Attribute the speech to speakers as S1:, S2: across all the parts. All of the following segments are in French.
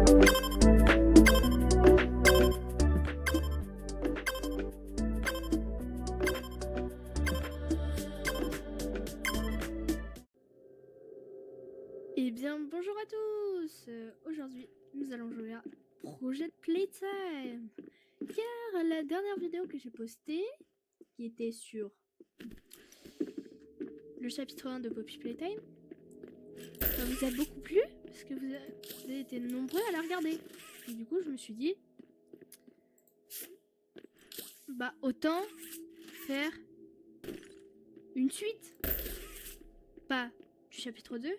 S1: Eh bien, bonjour à tous. Aujourd'hui, nous allons jouer à Project Playtime. Car la dernière vidéo que j'ai postée, qui était sur le chapitre 1 de Poppy Playtime, ça vous a beaucoup plu, parce que vous avez été nombreux à la regarder. Et du coup, je me suis dit, bah autant faire une suite. Pas du chapitre 2,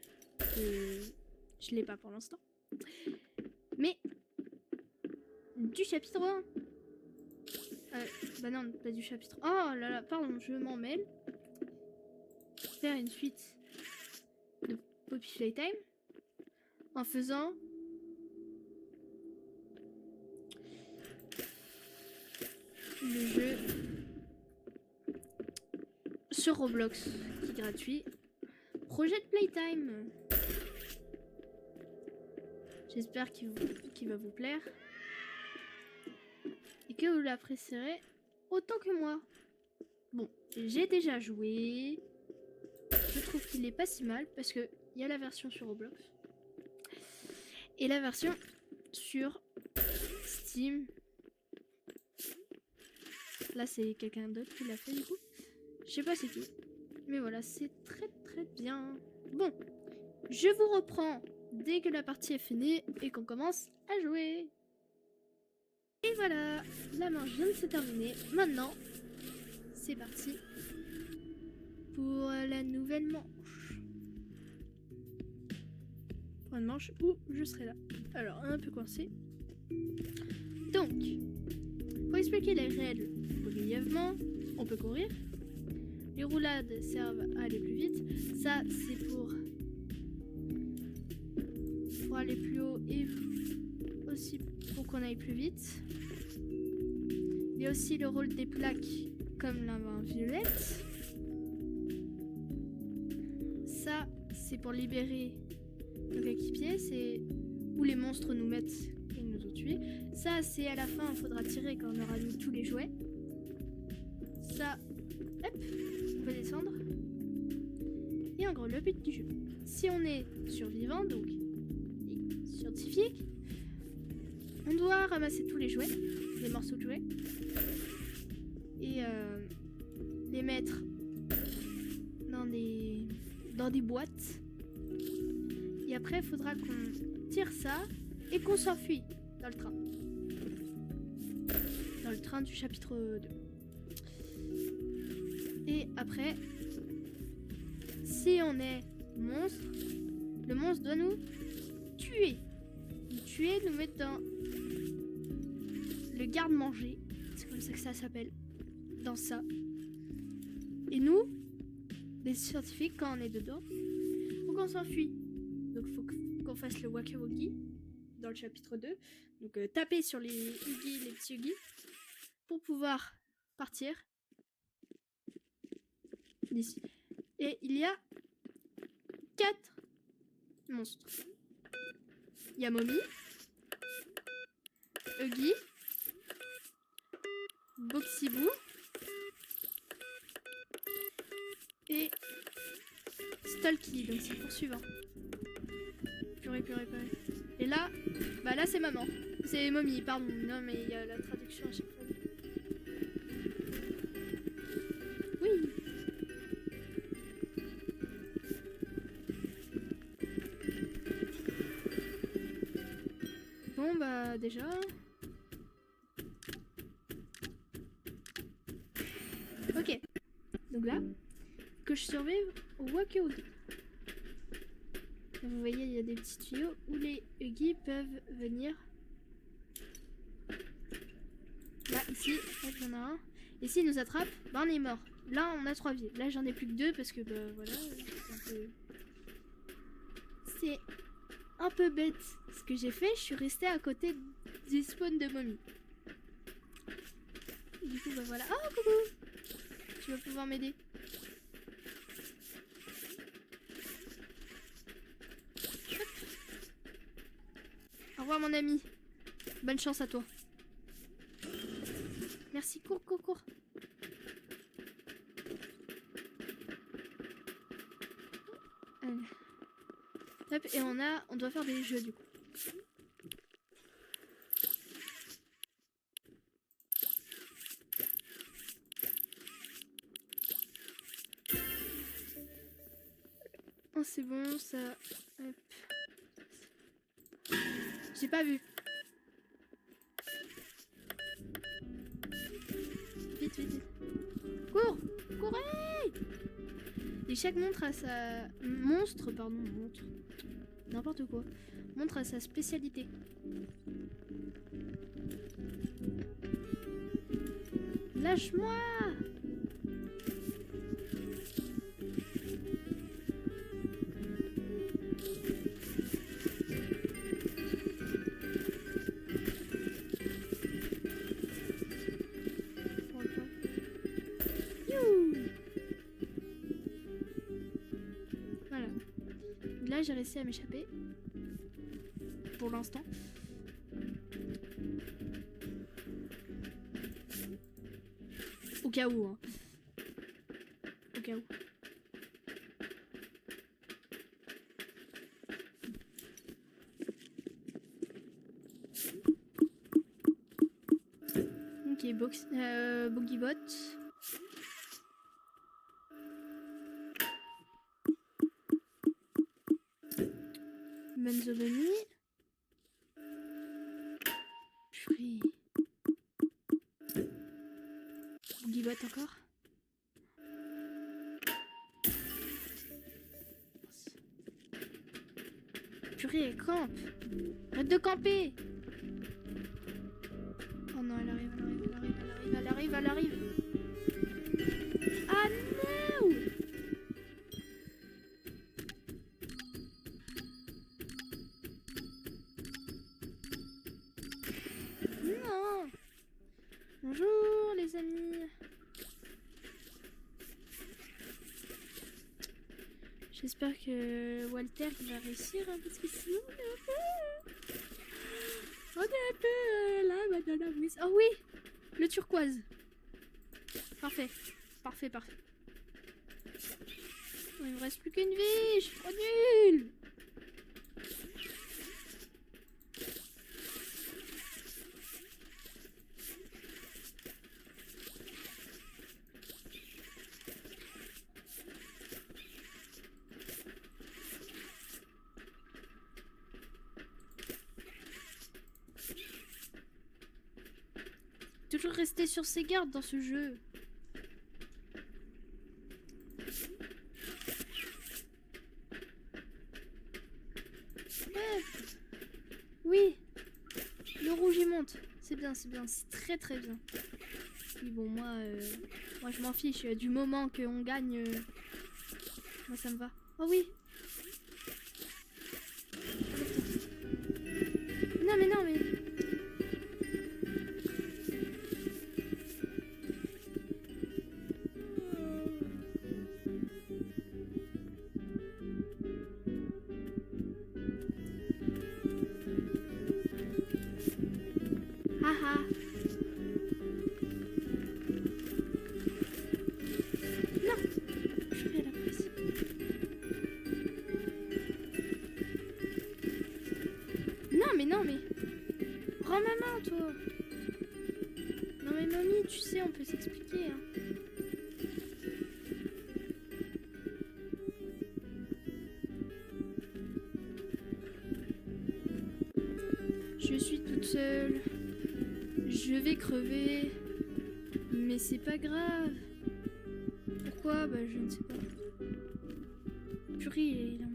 S1: je l'ai pas pour l'instant, mais du chapitre 1. Bah non, pas du chapitre. Oh là là, pardon, je m'en mêle. Faire une suite de Poppy Playtime en faisant le jeu sur Roblox qui est gratuit. Project Playtime. J'espère qu'il va vous plaire et que vous l'apprécierez autant que moi. Bon, j'ai déjà joué. Je trouve qu'il est pas si mal parce que il y a la version sur Roblox et la version sur Steam. Là, c'est quelqu'un d'autre qui l'a fait du coup. Je sais pas c'est qui. Mais voilà, c'est très très bien. Bon, je vous reprends dès que la partie est finie et qu'on commence à jouer. Et voilà, la manche vient de se terminer. Maintenant, c'est parti pour la nouvelle manche. Pour une manche où je serai là. Alors, un peu coincé. Donc, pour expliquer les règles brièvement, on peut courir. Les roulades servent à aller plus vite. Ça, c'est pour aller plus haut et aussi pour qu'on aille plus vite. Il y a aussi le rôle des plaques comme la main violette. Ça, c'est pour libérer nos équipiers. C'est où les monstres nous mettent et nous ont tués. Ça, c'est à la fin, il faudra tirer quand on aura mis tous les jouets. Ça, hop, on peut descendre. Et en gros, le but du jeu, si on est survivant, donc scientifique, on doit ramasser tous les jouets, les morceaux de jouets, et les mettre dans des boîtes. Et après, il faudra qu'on tire ça et qu'on s'enfuit dans le train. Dans le train du chapitre 2. Et après, si on est monstre, le monstre doit nous tuer. Nous tuer, nous mettre dans le garde-manger. C'est comme ça que ça s'appelle. Dans ça. Et nous, les scientifiques, quand on est dedans, faut qu'on s'enfuit. Donc faut qu'on fasse le waka-waki dans le chapitre 2. Donc taper sur les Huggy, les petits Huggy, pour pouvoir partir d'ici. Et il y a 4 monstres. Il y a Mommy, Huggy, Boxyboo et Stalky, donc c'est le poursuivant. Purée. Et là, bah là c'est maman. C'est Mommy, pardon. Non mais il y a la traduction à chaque fois. Oui. Bon bah déjà. Ok. Donc là, que je survive au waki-waki. Vous voyez, il y a des petits tuyaux où les Huggy peuvent venir. Là, ici, hop, il y en a un. Et s'il nous attrape, bah on est mort. Là, on a 3 vies. Là, j'en ai plus que 2 parce que, bah voilà, c'est un peu bête ce que j'ai fait. Je suis restée à côté du spawn de Mommy. Du coup, bah voilà. Oh, coucou! Tu vas pouvoir m'aider. revoir mon ami. Bonne chance à toi. Merci, cours, cours, cours. Allez. Hop, et on doit faire des jeux du coup. Oh, c'est bon, ça... Hop. J'ai pas vu. Vite, vite, vite. Cours! Courez! Et chaque montre a sa... Monstre, pardon, montre. N'importe quoi. Montre a sa spécialité. Lâche-moi! Voilà. Là, j'ai réussi à m'échapper. Pour l'instant. Au cas où, hein. Au cas où. Ok, Boogiebot. Benzoloni. Purée. Boogiebot encore. Purée, elle campe. Arrête de camper. Oh non, elle arrive, elle arrive, elle arrive. Ah non! Non! Bonjour les amis. J'espère que Walter il va réussir hein, parce que sinon on est un peu là madame. Oh oui, le turquoise. Parfait, parfait, parfait. Oh, il me reste plus qu'une vie, je suis trop nulle. Toujours rester sur ses gardes dans ce jeu. Ouais. Oui. Le rouge il monte. C'est bien, c'est bien. C'est très très bien. Oui bon moi je m'en fiche. Du moment qu'on gagne, moi ça me va. Oh oui. Non mais non mais... Haha. Non. Je suis à la presse. Non mais... Prends ma main toi. Non mais mamie, tu sais, on peut s'expliquer hein. Je suis toute seule. Je vais crever. Mais c'est pas grave. Pourquoi? Bah je ne sais pas. Purée, il a...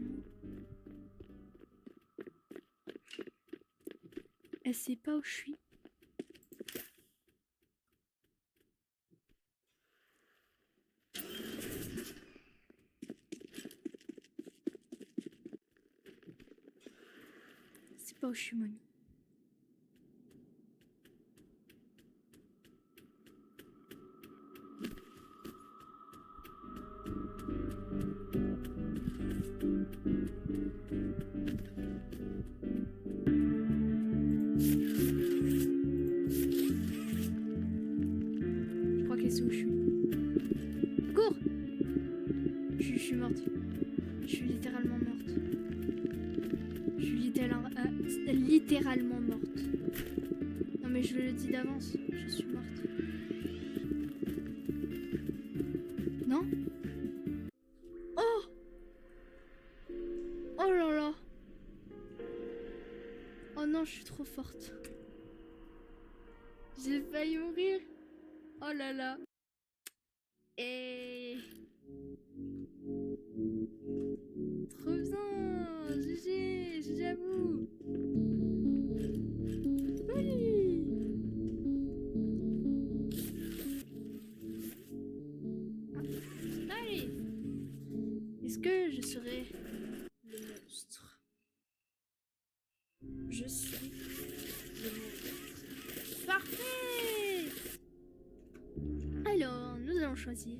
S1: Elle sait pas où je suis. C'est pas où je suis, mamie. littéralement morte. Non mais je le dis d'avance, je suis morte. Non? Oh! Oh là là! Oh non, je suis trop forte. J'ai failli mourir. Oh là là. Et... trop bien. GG, GG à vous. Oui. Ah, allez. Est-ce que je serai le monstre? Je suis le monstre. Parfait. Alors, nous allons choisir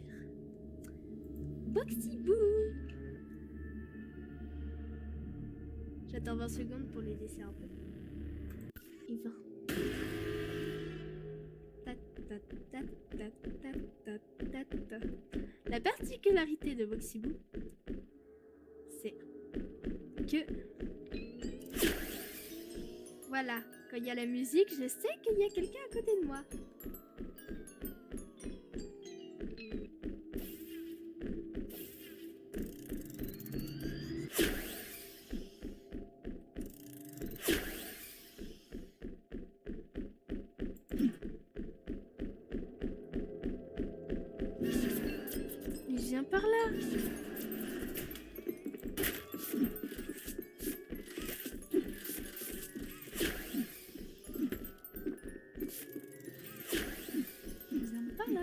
S1: Boxy Boo. J'attends 20 secondes pour les laisser un peu. Et 20. La particularité de Boxy Boo, c'est que... voilà, quand il y a la musique, je sais qu'il y a quelqu'un à côté de moi. Mais viens par là. Viens par là.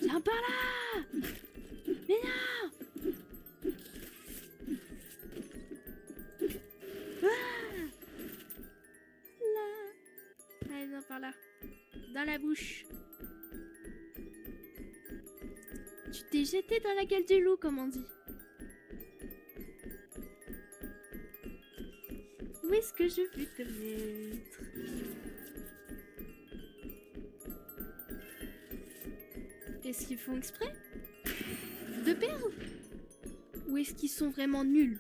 S1: Viens par là. Mais non. Allez, viens par là. Dans la bouche. Tu t'es jeté dans la gueule du loup, comme on dit. Où est-ce que je vais te mettre? Est-ce qu'ils font exprès de perdre? Ou est-ce qu'ils sont vraiment nuls?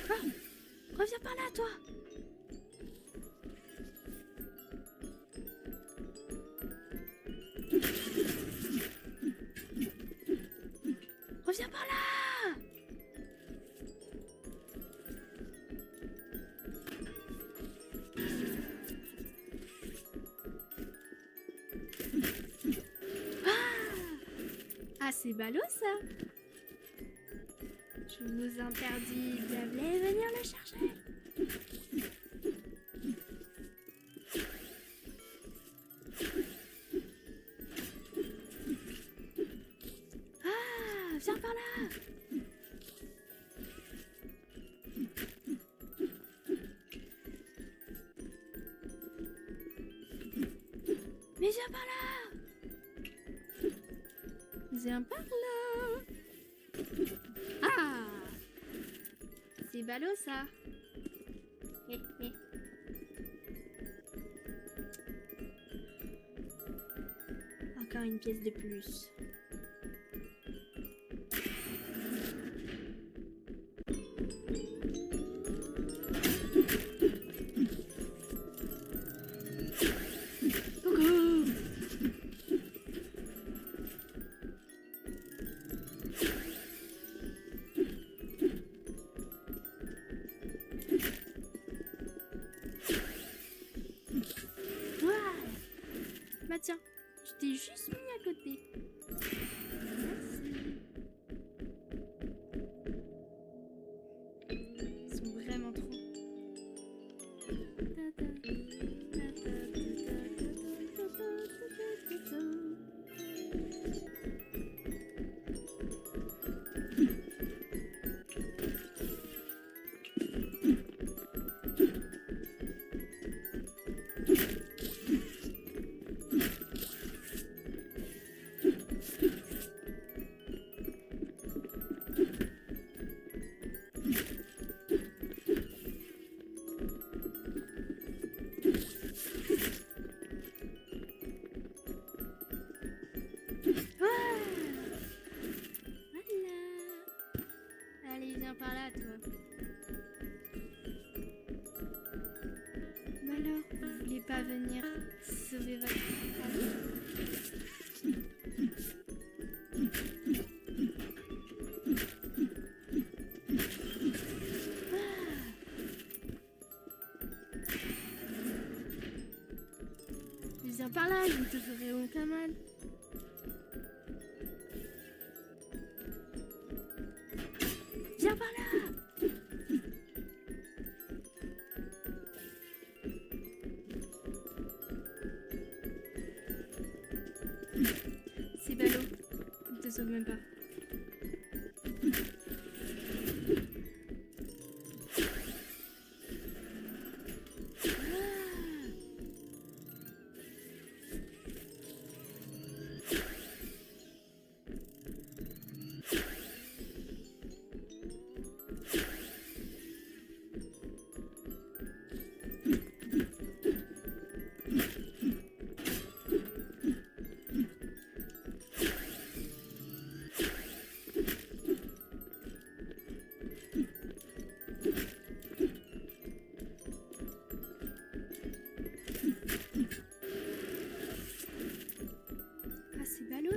S1: Ah, reviens par là, toi. Reviens par là. Ah, c'est ballot ça. Je vous interdis de venir le chercher. Ah, viens par là. Mais viens par là. Viens par là. Ah, c'est ballot ça. Encore une pièce de plus. Coucou. Voilà. Bah tiens, je t'ai juste mis à côté. Merci. Ils sont vraiment trop. des vagues. Viens par là, je ne te ferai aucun mal. Viens par là. C'est ballot, il te sauve même pas.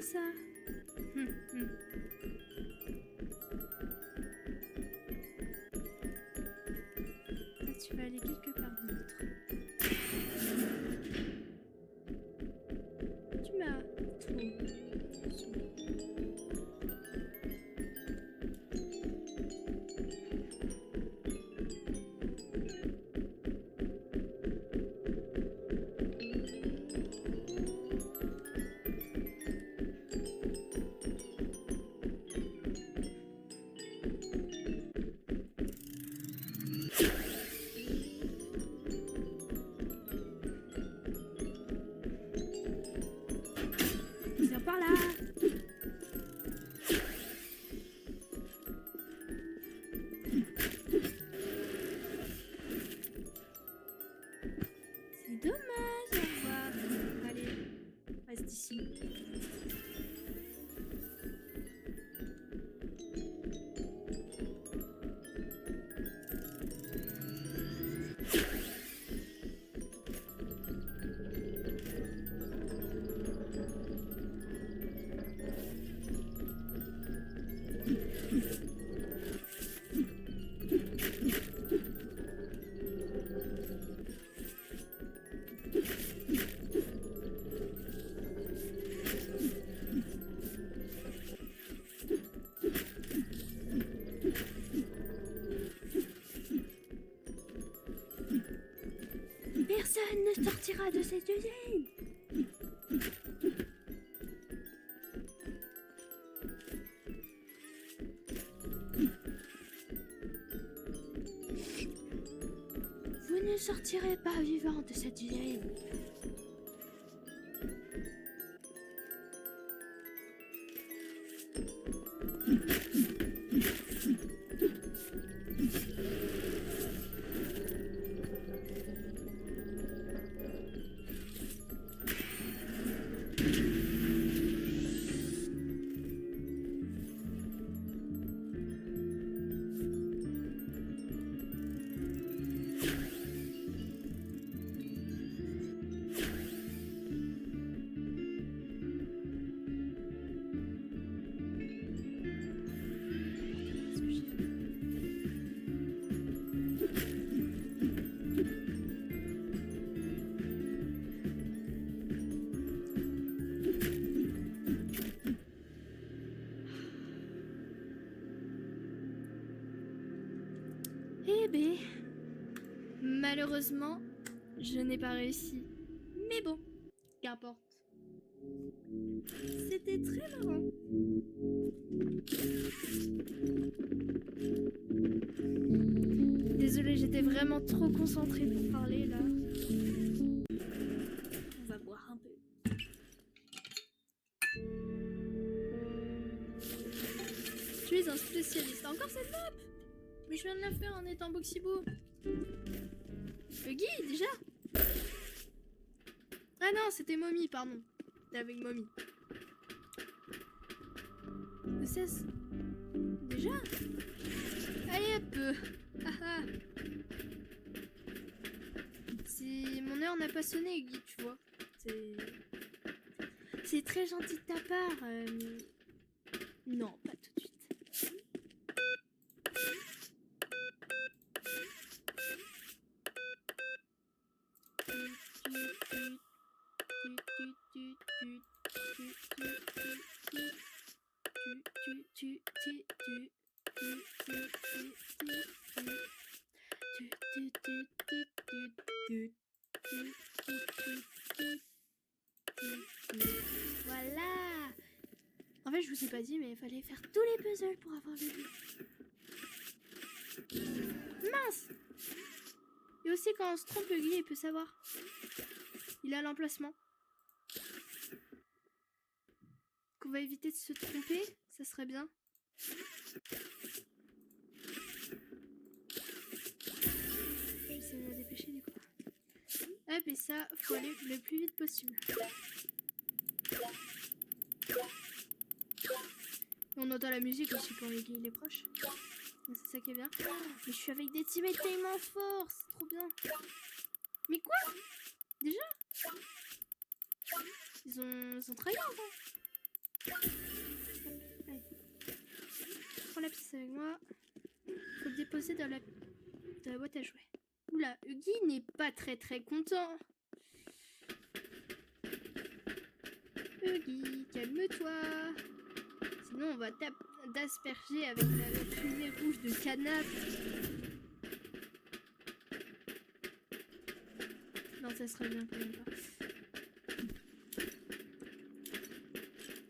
S1: Ça. Là, tu vas aller quelque part d'autre. Tu m'as trop saoulé. Par là. C'est dommage, au revoir. Allez, reste ici. Personne ne sortira de cette usine. Vous ne sortirez pas vivant de cette usine. Eh ben, malheureusement, je n'ai pas réussi. Mais bon, qu'importe. C'était très marrant. Désolée, j'étais vraiment trop concentrée pour parler là. On va boire un peu. Tu es un spécialiste. Encore cette map? Mais je viens de la faire en étant Boxibo. Huggy, déjà? Ah non, c'était Mommy, pardon. C'était avec Mommy. Le 16. Déjà? Allez hop. Ah ah. C'est mon heure n'a pas sonné, Huggy, tu vois. C'est très gentil de ta part. Non, pas tout de suite. Voilà. En fait, je vous ai pas dit, mais il fallait faire tous les puzzles pour avoir le but. Mince. Et aussi, quand on se trompe, le guide, il peut savoir. Il a l'emplacement. Qu'on va éviter de se tromper, ça serait bien. J'essaie de me dépêcher du coup. Hop, et ça, faut aller le plus vite possible. On entend la musique aussi quand le guide est proche. C'est ça qui est bien. Mais je suis avec des teammates tellement forts, c'est trop bien. Mais quoi? Déjà? Ils ont travaillé encore. Allez. Prends la pièce avec moi. Faut le déposer dans la boîte à jouets. Oula, Huggy n'est pas très content. Huggy, calme-toi. Sinon on va t'asperger avec la fumée rouge de canap. Non, ça serait bien quand même pas.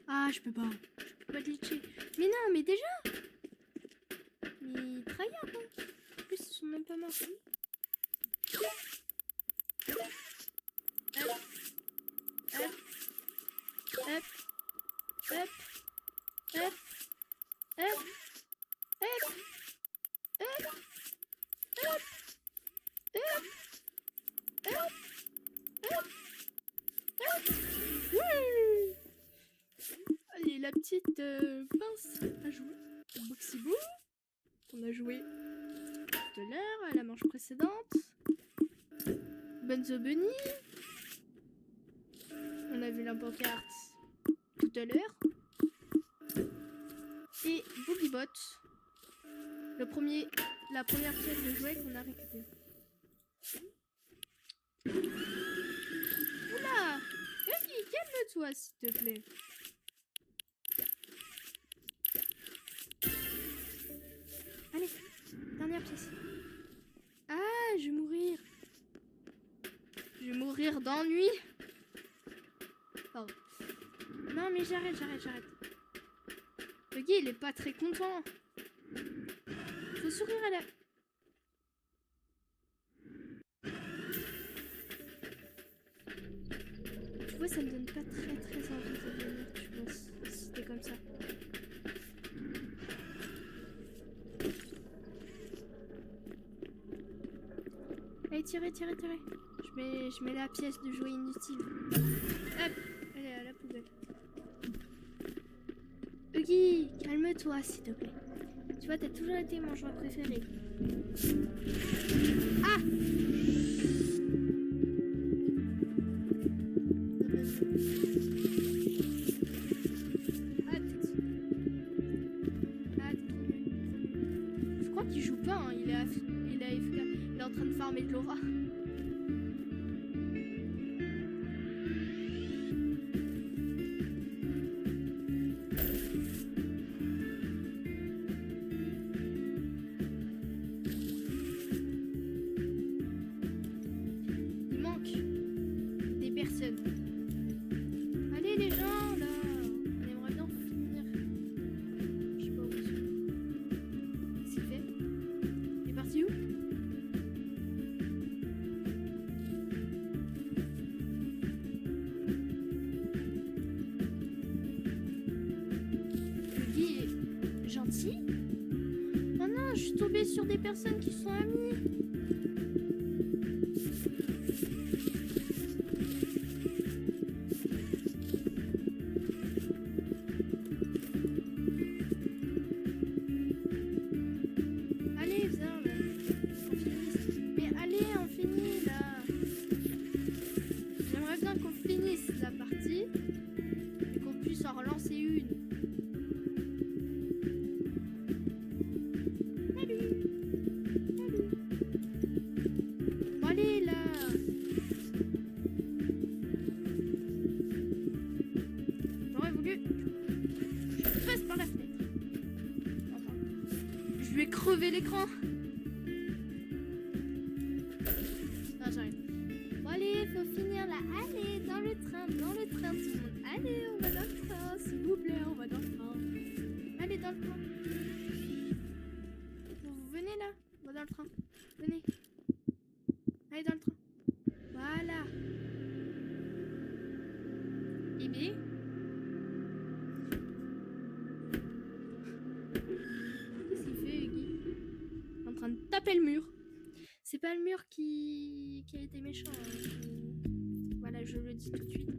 S1: Ah, je peux pas glitcher. Mais non, mais déjà. Mais tryhard, hein. En plus, ils sont même pas morts. Allez, la petite pince à jouer. Boxy-boo. On a joué tout à l'heure, à la manche précédente. Bunzo Bunny. On a vu la pancarte tout à l'heure. Et Boogiebot. La première pièce de jouet qu'on a récupérée. Oula! Huggy, calme-toi s'il te plaît. Allez, dernière pièce. Ah, je vais mourir. Je vais mourir d'ennui. Pardon. Non, mais j'arrête. Le gars, il est pas très content. Faut sourire à la... Tu vois, ça me donne pas très envie de venir, je pense, si c'était comme ça. Allez, tirez. Je mets la pièce de jouet inutile. Hop, elle est à la poubelle. Huggy, calme-toi s'il te plaît. Tu vois, t'as toujours été mon jouet préféré. Ah! Je crois qu'il joue pas, hein. Il est AFK. Il est en train de farmer de l'aura. Il manque des personnes. Allez les gens, là. On aimerait bien finir. Je sais pas où c'est. Qu'est-ce qu'il fait? Il est parti où? Gentil? Oh non, je suis tombée sur des personnes qui sont amies. Allez, viens là. On finisse. Mais allez, on finit là. J'aimerais bien qu'on finisse. voulu. Je passe par la fenêtre. Enfin, je vais crever l'écran. Non, j'arrive. Bon, allez, faut finir là. Allez, dans le train, tout le monde. Allez, on va dans le train, s'il vous plaît, on va dans le train. Allez, dans le train. Vous venez là, on va dans le train. Venez. Allez, dans le train. Voilà. Et bien. Qu'est-ce qu'il fait, Guy? En train de taper le mur. C'est pas le mur qui a été méchant. Hein. Voilà, je le dis tout de suite.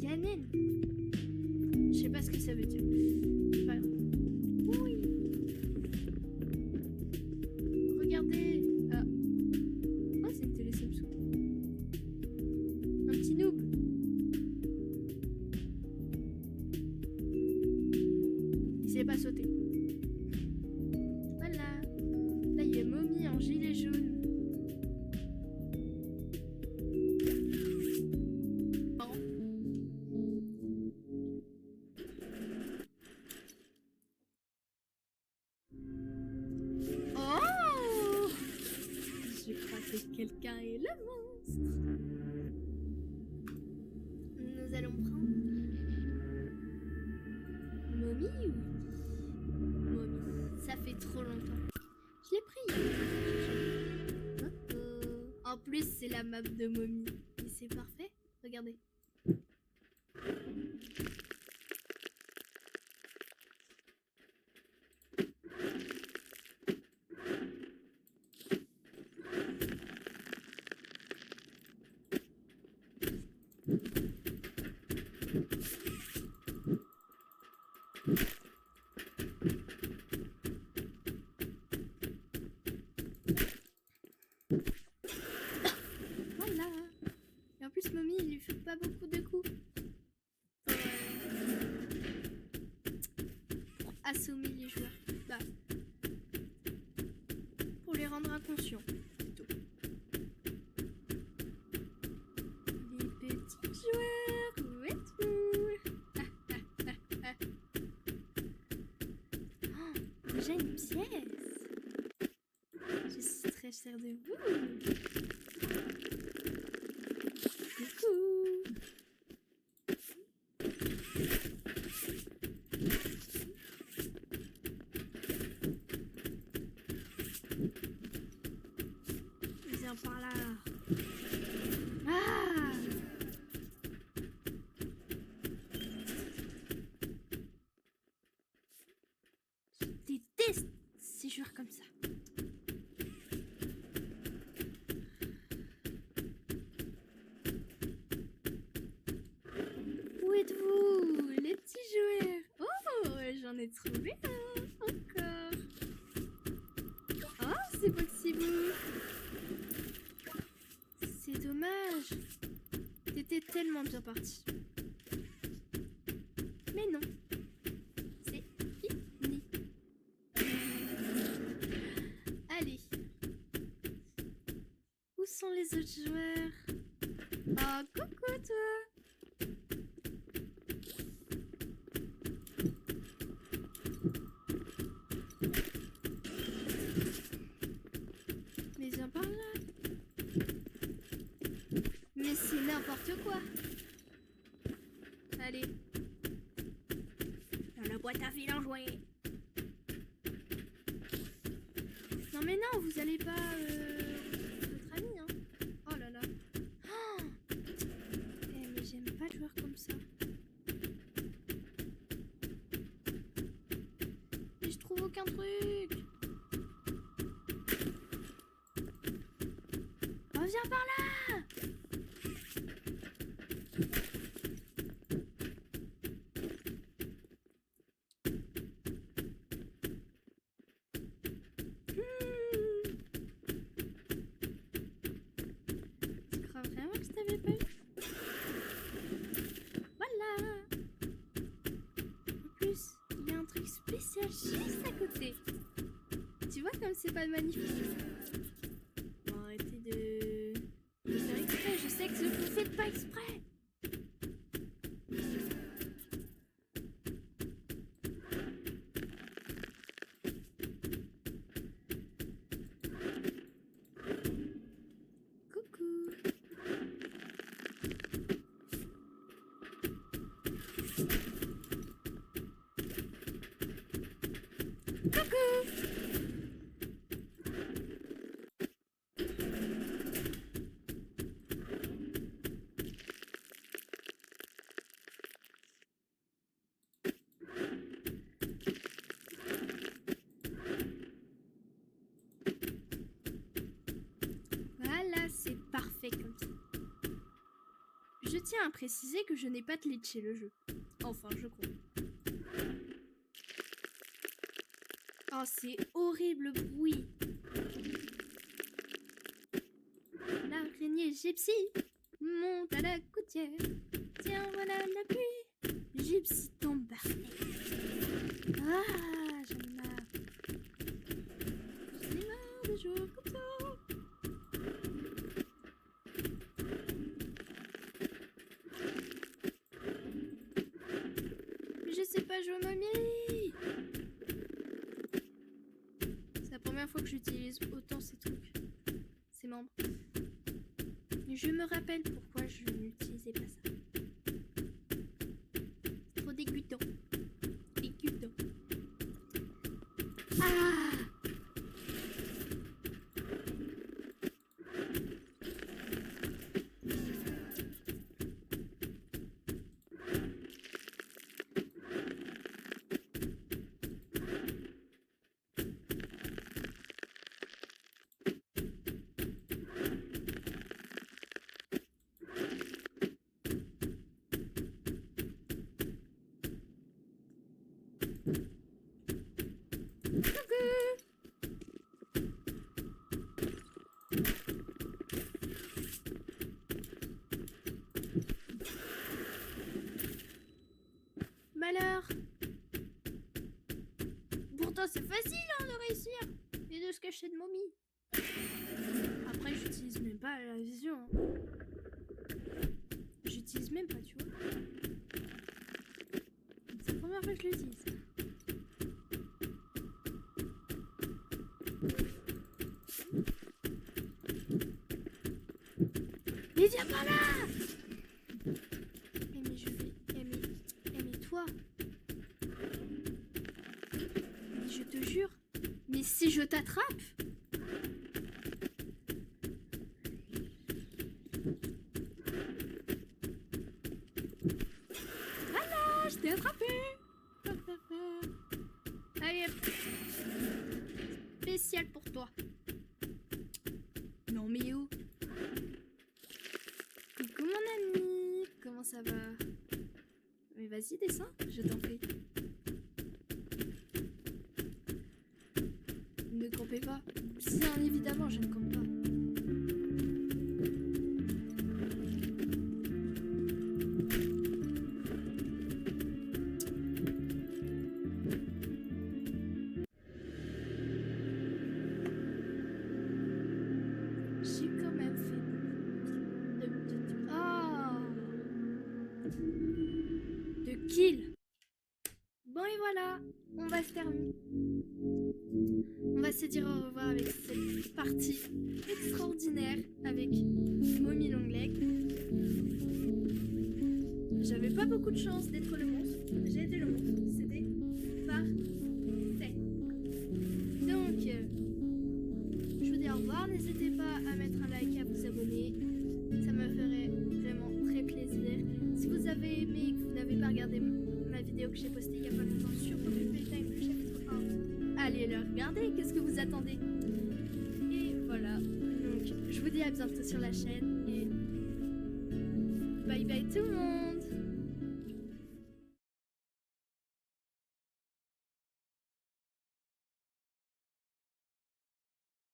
S1: Ganen. Je sais pas ce que ça veut dire. C'est pas grave. Oui. Regardez. Ah. Oh, c'est une télé Samsung. Un petit noob. Il sait pas sauter. Voilà. Là, il y a Mommy en gilet jaune. Oh! Je crois que quelqu'un est le monstre. Nous allons prendre Mommy, oui. Mommy, ça fait trop longtemps. Je l'ai pris. Oh. En plus, c'est la map de Mommy. Et c'est parfait. Regardez. Voilà. Et en plus, Mommy, il lui fait pas beaucoup de coups. Pour assommer les joueurs. Bah. Pour les rendre inconscients. Plutôt. Les petits joueurs, où êtes-vous? Oh, déjà une pièce. Je suis très fière de vous. Coucou. Viens par là. Ah! Je déteste ces joueurs comme ça. Où êtes-vous, les petits joueurs? Oh, j'en ai trouvé un encore. Oh, c'est possible. C'est dommage. T'étais tellement bien parti. Mais non. C'est fini. Allez. Où sont les autres joueurs? Oh, coucou toi. Mais viens par là. Mais c'est n'importe quoi. Allez. Dans la boîte à filer en jouet. Non mais non, vous allez pas... votre ami, hein. Oh là là. Oh, eh, mais j'aime pas le joueur comme ça. Mais je trouve aucun truc. Oh, viens par là. Tu crois vraiment que je t'avais pas eu? Voilà. En plus, il y a un truc spécial juste à côté. Tu vois comme c'est pas magnifique? Bon, arrêtez de faire exprès. Je sais que vous faites pas exprès. Je tiens à préciser que je n'ai pas glitché le jeu. Enfin, je crois. Oh, c'est horrible bruit. L'araignée gypsy monte à la gouttière. Tiens, voilà la pluie. Gypsy tombe par terre. Ah, j'en ai marre. J'en ai marre de jouer comme ça. Je sais pas jouer au Mommy. C'est la première fois que j'utilise autant ces trucs. Ces membres. Je me rappelle pourquoi je n'utilisais pas ça. C'est trop dégoûtant. Dégoûtant. Ah! Alors, pourtant c'est facile de réussir et de se cacher de Mommy. Après j'utilise même pas la vision. J'utilise même pas, tu vois. C'est la première fois que je l'utilise. Mais viens par là! Mais je vais... mais toi... Mais je te jure... Mais si je t'attrape... Voilà, je t'ai attrapé! Allez, spécial pour toi. Non mais où? Coucou mon ami, comment ça va? Mais vas-y, descends, je t'en prie. Ne campez pas. Bien évidemment, je ne campe pas. J'ai quand même fait de kill. Bon et voilà, on va se terminer. On va se dire au revoir avec cette partie extraordinaire avec Mommy Longleg. J'avais pas beaucoup de chance d'être le monstre. J'ai été le monstre. C'était parfait. Donc, je vous dis au revoir. N'hésitez pas à mettre un like et à vous abonner. Ça me ferait vraiment très plaisir. Si vous avez aimé et que vous n'avez pas regardé ma vidéo que j'ai postée il y a pas longtemps sur Poppy Playtime, le chapitre 1, allez le regarder. Qu'est-ce que vous attendez? Et voilà. Donc, je vous dis à bientôt sur la chaîne. Et bye bye tout le monde.